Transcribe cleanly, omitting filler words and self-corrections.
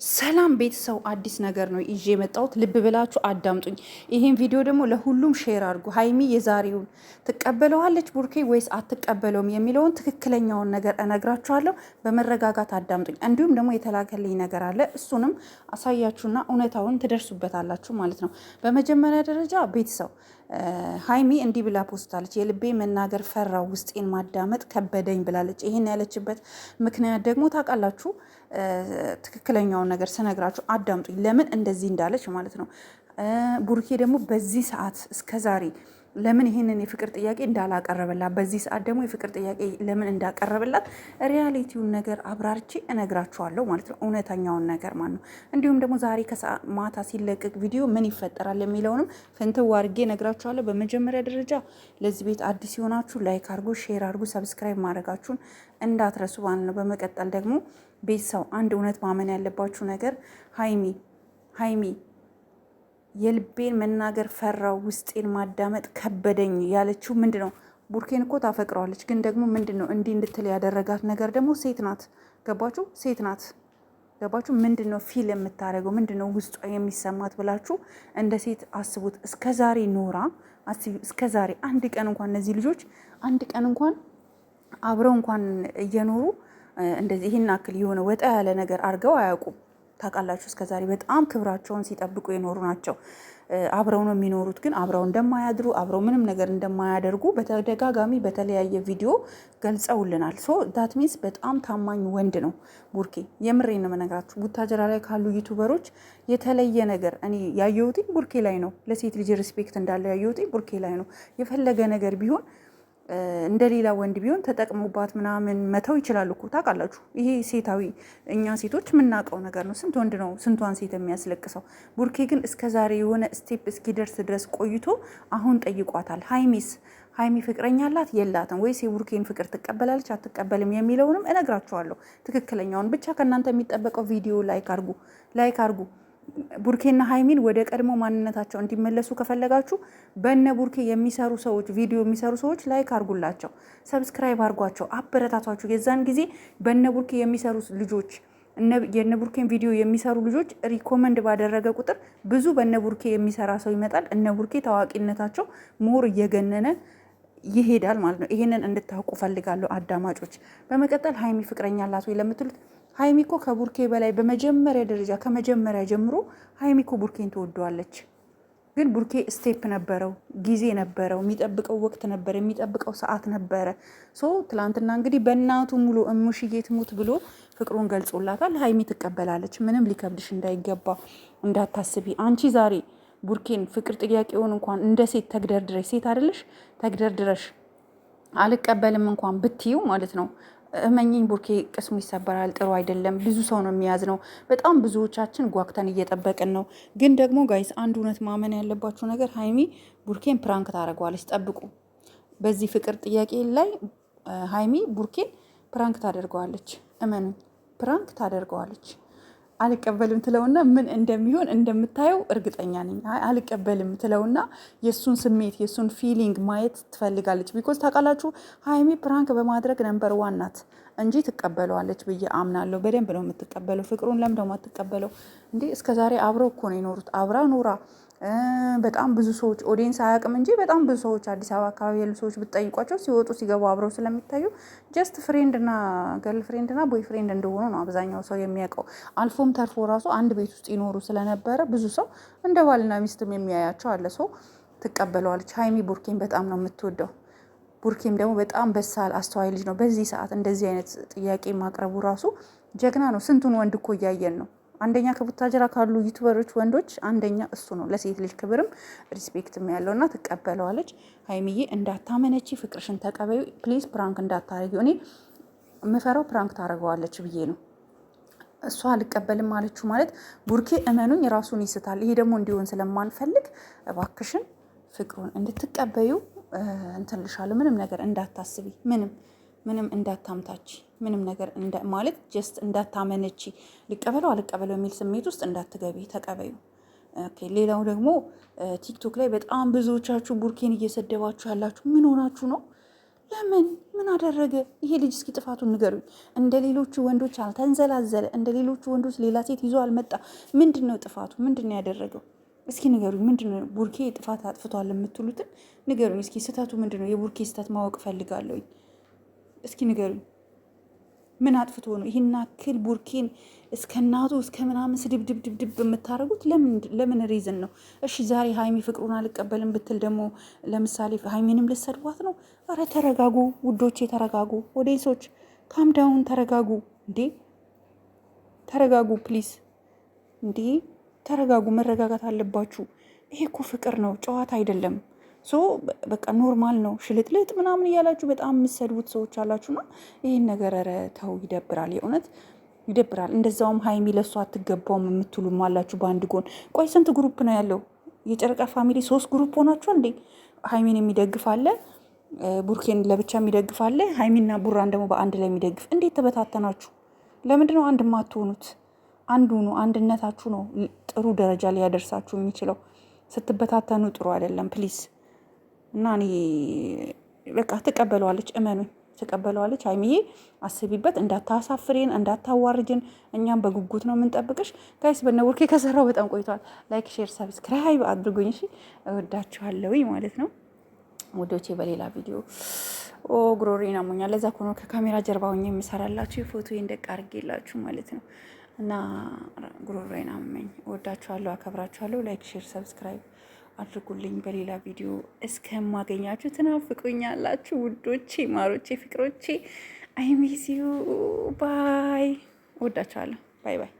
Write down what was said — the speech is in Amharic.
ሰላም ቤተሰው አዲስ ነገር ነው ይዤ የመጣሁት። ልብ ብላችሁ አዳምጡኝ። ይሄን ቪዲዮ ደግሞ ለሁሉም ሼር አድርጉ። ሀይሚ የዛሬውን ትቀበለዋለች ቡርኬ ወይስ አትቀበለውም የሚለውን ትክክለኛውን ነገር እነግራችኋለሁ። በመረጋጋት አዳምጡኝ። እንዲሁም ደግሞ የተላከልኝ ነገር አለ፣ እሱንም አሳያችሁና እውነታውን ትደርሱበታላችሁ ማለት ነው። በመጀመሪያ ደረጃ ቤተሰው ሀይሚ እንዲህ ብላ ፖስታለች። የልቤ መናገር ፈራው፣ ውስጤን ማዳመጥ ከበደኝ ብላለች። ይሄን ያለችበት ምክንያት ደግሞ ታውቃላችሁ። ትክክለኛውን ነገር ስነግራችሁ አዳምጡኝ፣ ለምን እንደዚህ እንዳለች ማለት ነው። ቡርኬ ደግሞ በዚህ ሰዓት እስከዛሬ ለምን ይህንን የፍቅር ጥያቄ እንዳላቀረበላት፣ በዚህ ሰዓት ደግሞ የፍቅር ጥያቄ ለምን እንዳቀረበላት ሪያሊቲውን ነገር አብራርቼ እነግራችኋለሁ ማለት ነው። እውነተኛውን ነገር ማለት ነው። እንዲሁም ደግሞ ዛሬ ማታ ሲለቀቅ ቪዲዮ ምን ይፈጠራል የሚለውንም ፍንትው አድርጌ እነግራችኋለሁ። በመጀመሪያ ደረጃ ለዚህ ቤት አዲስ የሆናችሁ ላይክ አድርጉ፣ ሼር አድርጉ፣ ሰብስክራይብ ማድረጋችሁን እንዳትረሱ ማለት ነው። በመቀጠል ደግሞ ቤተሰው አንድ እውነት ማመን ያለባችሁ ነገር ሀይሚ የልቤን መናገር ፈራው፣ ውስጤን ማዳመጥ ከበደኝ ያለችው ምንድን ነው? ቡርኬን እኮ ታፈቅረዋለች፣ ግን ደግሞ ምንድን ነው እንዲህ እንድትል ያደረጋት ነገር ደግሞ ሴት ናት። ገባችሁ? ሴት ናት። ገባችሁ? ምንድን ነው ፊል የምታደርገው? ምንድን ነው ውስጧ የሚሰማት ብላችሁ እንደ ሴት አስቡት። እስከዛሬ ኖራ አስቢ። እስከዛሬ አንድ ቀን እንኳን እነዚህ ልጆች አንድ ቀን እንኳን አብረው እንኳን እየኖሩ እንደዚህ ይህን አክል የሆነ ወጣ ያለ ነገር አድርገው አያውቁም። ታውቃላችሁ፣ እስከዛሬ በጣም ክብራቸውን ሲጠብቁ የኖሩ ናቸው። አብረው ነው የሚኖሩት፣ ግን አብረው እንደማያድሩ አብረው ምንም ነገር እንደማያደርጉ በተደጋጋሚ በተለያየ ቪዲዮ ገልጸውልናል። ሶ ዳት ሚንስ በጣም ታማኝ ወንድ ነው ቡርኬ። የምሬን ነው የምነግራችሁ። ቡታጀራ ላይ ካሉ ዩቱበሮች የተለየ ነገር እኔ ያየሁትኝ ቡርኬ ላይ ነው። ለሴት ልጅ ሪስፔክት እንዳለው ያየሁትኝ ቡርኬ ላይ ነው። የፈለገ ነገር ቢሆን እንደ ሌላ ወንድ ቢሆን ተጠቅሞባት ምናምን መተው ይችላሉ እኮ ታውቃላችሁ። ይሄ ሴታዊ እኛ ሴቶች የምናውቀው ነገር ነው። ስንት ወንድ ነው ስንቷን ሴት የሚያስለቅሰው። ቡርኬ ግን እስከዛሬ የሆነ ስቴፕ እስኪደርስ ድረስ ቆይቶ አሁን ጠይቋታል። ሀይሚ ፍቅረኛ አላት የላትም ወይስ የቡርኬን ፍቅር ትቀበላለች አትቀበልም የሚለውንም እነግራችኋለሁ። ትክክለኛውን ብቻ ከእናንተ የሚጠበቀው ቪዲዮ ላይክ አርጉ። ቡርኬና ሀይሚን ወደ ቀድሞ ማንነታቸው እንዲመለሱ ከፈለጋችሁ በነ ቡርኬ የሚሰሩ ሰዎች ቪዲዮ የሚሰሩ ሰዎች ላይክ አርጉላቸው፣ ሰብስክራይብ አርጓቸው፣ አበረታቷቸው። የዛን ጊዜ በነ ቡርኬ የሚሰሩ ልጆች የነ ቡርኬን ቪዲዮ የሚሰሩ ልጆች ሪኮመንድ ባደረገ ቁጥር ብዙ በነ ቡርኬ የሚሰራ ሰው ይመጣል። እነ ቡርኬ ታዋቂነታቸው ሞር እየገነነ ይሄዳል ማለት ነው። ይሄንን እንድታውቁ ፈልጋለሁ አዳማጮች። በመቀጠል ሀይሚ ፍቅረኛ አላት ወይ ለምትሉት ሀይሚ እኮ ከቡርኬ በላይ በመጀመሪያ ደረጃ ከመጀመሪያ ጀምሮ ሀይሚ እኮ ቡርኬን ትወደዋለች። ግን ቡርኬ ስቴፕ ነበረው፣ ጊዜ ነበረው፣ የሚጠብቀው ወቅት ነበረ፣ የሚጠብቀው ሰዓት ነበረ። ሶ ትላንትና እንግዲህ በእናቱ ሙሉ እሙሽዬ ትሙት ብሎ ፍቅሩን ገልጾላታል። ሀይሚ ትቀበላለች። ምንም ሊከብድሽ እንዳታስቢ። አንቺ ዛሬ ቡርኬን ፍቅር ጥያቄውን እንኳን እንደ ሴት ተግደርድረሽ፣ ሴት አይደለሽ ተግደርድረሽ አልቀበልም እንኳን ብትዩ ማለት ነው እመኝኝ ቡርኬ ቅስሙ ይሰበራል። ጥሩ አይደለም። ብዙ ሰው ነው የሚያዝ ነው። በጣም ብዙዎቻችን ጓግተን እየጠበቅን ነው። ግን ደግሞ ጋይስ አንድ እውነት ማመን ያለባችሁ ነገር ሀይሚ ቡርኬን ፕራንክ ታደርገዋለች። ጠብቁ። በዚህ ፍቅር ጥያቄ ላይ ሀይሚ ቡርኬን ፕራንክ ታደርገዋለች። እመኑኝ፣ ፕራንክ ታደርገዋለች። አልቀበልም ትለውና ምን እንደሚሆን እንደምታየው እርግጠኛ ነኝ። አልቀበልም ትለውና የእሱን ስሜት የእሱን ፊሊንግ ማየት ትፈልጋለች። ቢኮዝ ታውቃላችሁ ሀይሚ ፕራንክ በማድረግ ነምበር ዋን ናት እንጂ ትቀበለዋለች ብዬ አምናለሁ። በደንብ ነው የምትቀበለው። ፍቅሩን ለምን ደግሞ አትቀበለው እንዴ? እስከዛሬ አብረው እኮ ነው የኖሩት። አብራ ኖራ በጣም ብዙ ሰዎች ኦዲየንስ አያውቅም እንጂ በጣም ብዙ ሰዎች አዲስ አበባ አካባቢ ያሉ ሰዎች ብትጠይቋቸው ሲወጡ ሲገቡ አብረው ስለሚታዩ ጀስት ፍሬንድና ገርል ፍሬንድና ቦይ ፍሬንድ እንደሆኑ ነው አብዛኛው ሰው የሚያውቀው። አልፎም ተርፎ ራሱ አንድ ቤት ውስጥ ይኖሩ ስለነበረ ብዙ ሰው እንደ ባልና ሚስትም የሚያያቸው አለ። ሰው ትቀበለዋለች። ሀይሚ ቡርኬን በጣም ነው የምትወደው። ቡርኬም ደግሞ በጣም በሳል አስተዋይ ልጅ ነው። በዚህ ሰዓት እንደዚህ አይነት ጥያቄ ማቅረቡ ራሱ ጀግና ነው። ስንቱን ወንድ እኮ እያየን ነው። አንደኛ ከቡታጀራ ካሉ ዩቱበሮች ወንዶች አንደኛ እሱ ነው። ለሴት ልጅ ክብርም ሪስፔክትም ያለውና ትቀበለዋለች። ሀይሚዬ እንዳታመነቺ፣ ፍቅርሽን ተቀበዩ ፕሊዝ። ፕራንክ እንዳታረጊው። እኔ የምፈራው ፕራንክ ታደርገዋለች ብዬ ነው። እሷ አልቀበልም አለችው ማለት ቡርኬ እመኑኝ ራሱን ይስታል። ይሄ ደግሞ እንዲሆን ስለማንፈልግ እባክሽን ፍቅሩን እንድትቀበዩ እንትልሻለሁ። ምንም ነገር እንዳታስቢ፣ ምንም እንዳታምታች፣ ምንም ነገር ማለት ጀስት እንዳታመነቺ። ሊቀበለው አልቀበለው የሚል ስሜት ውስጥ እንዳትገቢ ተቀበዩ። ኦኬ። ሌላው ደግሞ ቲክቶክ ላይ በጣም ብዙዎቻችሁ ቡርኬን እየሰደባችሁ ያላችሁ ምን ሆናችሁ ነው? ለምን ምን አደረገ ይሄ ልጅ? እስኪ ጥፋቱን ንገሩኝ። እንደ ሌሎቹ ወንዶች አልተንዘላዘለ፣ እንደ ሌሎቹ ወንዶች ሌላ ሴት ይዞ አልመጣ። ምንድን ነው ጥፋቱ? ምንድን ነው ያደረገው? እስኪ ንገሩኝ። ምንድን ነው ቡርኬ ጥፋት አጥፍቷል የምትሉትን ንገሩኝ እስኪ። ስህተቱ ምንድን ነው? የቡርኬ ስህተት ማወቅ ፈልጋለሁኝ። እስኪ ንገሩኝ። ምን አጥፍቶ ነው ይህን ያክል ቡርኬን እስከ እናቱ እስከ ምናምን ስድብድብድብድብ የምታደርጉት? ለምን ሪዝን ነው? እሺ ዛሬ ሀይሚ ፍቅሩን አልቀበልም ብትል ደግሞ ለምሳሌ ሀይሚንም ልሰድቧት ነው? ኧረ ተረጋጉ ውዶቼ፣ ተረጋጉ። ኦዲየንሶች ካምዳውን ተረጋጉ። እንዴ ተረጋጉ ፕሊዝ። እንዴ ተረጋጉ፣ መረጋጋት አለባችሁ። ይሄ እኮ ፍቅር ነው፣ ጨዋታ አይደለም። ሶ በቃ ኖርማል ነው። ሽልጥልጥ ምናምን እያላችሁ በጣም የምትሰድቡት ሰዎች አላችሁና ይህን ነገር ኧረ ተው፣ ይደብራል፣ የእውነት ይደብራል። እንደዛውም ሀይሚ ለእሷ አትገባውም የምትሉም አላችሁ በአንድ ጎን። ቆይ ስንት ግሩፕ ነው ያለው? የጨረቃ ፋሚሊ 3 ግሩፕ ሆናችኋል እንዴ? ሀይሚን የሚደግፍ አለ፣ ቡርኬን ለብቻ የሚደግፍ አለ፣ ሀይሚና ቡራን ደግሞ በአንድ ላይ የሚደግፍ። እንዴት ተበታተናችሁ? ለምንድን ነው አንድ ማትሆኑት? አንዱ ነው፣ አንድነታችሁ ነው ጥሩ ደረጃ ሊያደርሳችሁ የሚችለው። ስትበታተኑ ጥሩ አይደለም ፕሊዝ። እና እኔ በቃ ትቀበለዋለች፣ እመኑኝ ትቀበለዋለች። ሀይሚዬ አስቢበት፣ እንዳታሳፍሬን፣ እንዳታዋርጅን። እኛም በጉጉት ነው የምንጠብቅሽ። ጋይስ በነ ቡርኬ ከሰራው በጣም ቆይቷል። ላይክ፣ ሼር፣ ሰብስክራይብ አድርጉኝ እሺ። እወዳችኋለሁ ማለት ነው ወዶቼ። በሌላ ቪዲዮ ጉሮሬን አሞኛል። ለዛ ኮኖ ከካሜራ ጀርባ ሆኜ የምሰራላችሁ ፎቶ እንደቅ አድርጌላችሁ ማለት ነው። እና ጉሮሬን አመኝ። እወዳችኋለሁ፣ አከብራችኋለሁ። ላይክ፣ ሼር፣ ሰብስክራይብ አድርጉልኝ። በሌላ ቪዲዮ እስከማገኛችሁ ትናፍቁኛላችሁ ውዶቼ፣ ማሮቼ፣ ፍቅሮቼ። አይ ሚስ ዩ ባይ። እወዳችኋለሁ። ባይ ባይ።